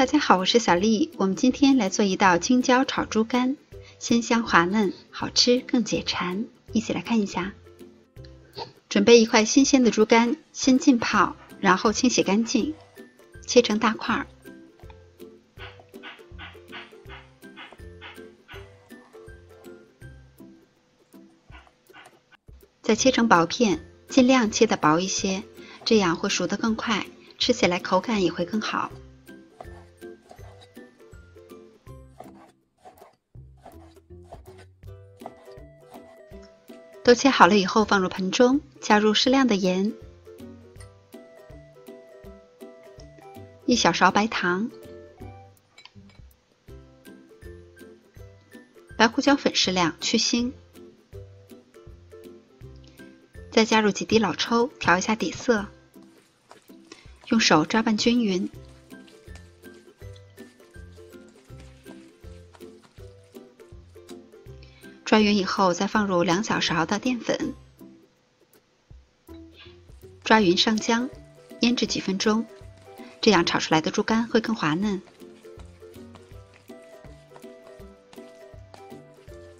大家好，我是小丽。我们今天来做一道青椒炒猪肝，鲜香滑嫩，好吃更解馋。一起来看一下。准备一块新鲜的猪肝，先浸泡，然后清洗干净，切成大块。再切成薄片，尽量切得薄一些，这样会熟得更快，吃起来口感也会更好。都切好了以后，放入盆中，加入适量的盐，1小勺白糖，白胡椒粉适量，去腥。再加入几滴老抽，调一下底色，用手抓拌均匀。抓匀以后，再放入2小勺的淀粉，抓匀上浆，腌制几分钟，这样炒出来的猪肝会更滑嫩。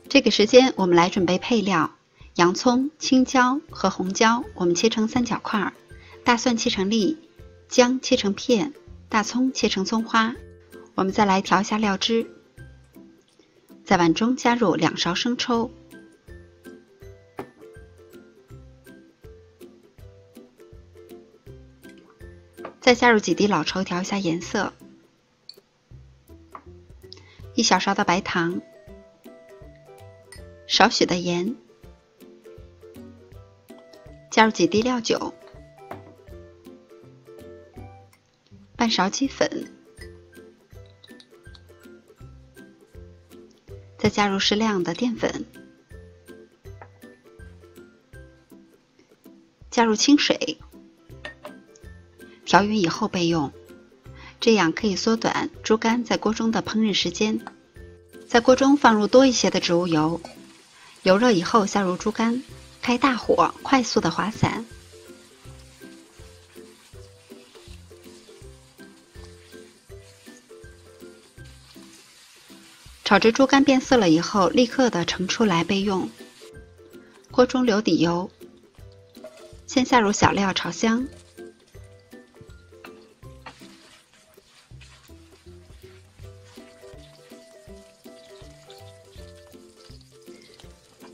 这个时间我们来准备配料。洋葱、青椒和红椒我们切成3角块，大蒜切成粒，姜切成片，大葱切成葱花。我们再来调一下料汁，在碗中加入2勺生抽，再加入几滴老抽调一下颜色，1小勺的白糖，少许的盐，加入几滴料酒，半勺鸡粉，再加入适量的淀粉，加入清水，调匀以后备用，这样可以缩短猪肝在锅中的烹饪时间。在锅中放入多一些的植物油，油热以后下入猪肝，开大火，快速的滑散。炒至猪肝变色了以后，立刻的盛出来备用。锅中留底油，先下入小料炒香，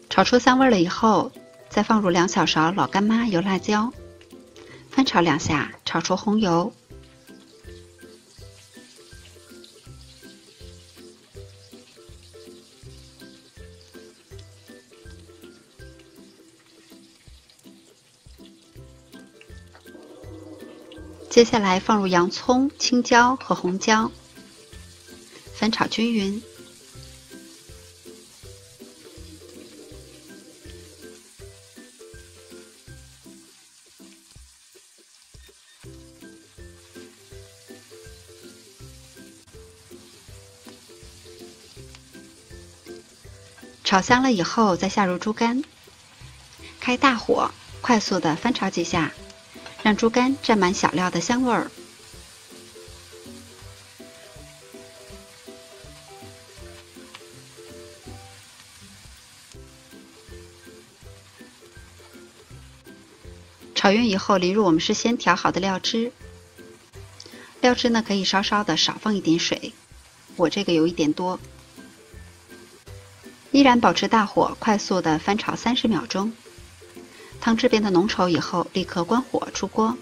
炒出香味了以后，再放入2小勺老干妈油辣椒，翻炒2下，炒出红油。接下来放入洋葱、青椒和红椒，翻炒均匀。炒香了以后，再下入猪肝，开大火，快速的翻炒几下，让猪肝沾满小料的香味儿。炒匀以后，淋入我们事先调好的料汁。料汁呢，可以稍稍的少放一点水，我这个有一点多。依然保持大火，快速的翻炒30秒钟。汤汁变得浓稠以后，立刻关火出锅。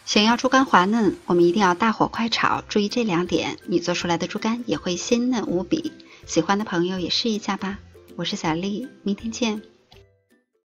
想要猪肝滑嫩，我们一定要大火快炒，注意这2点，你做出来的猪肝也会鲜嫩无比。喜欢的朋友也试一下吧。我是小丽，明天见。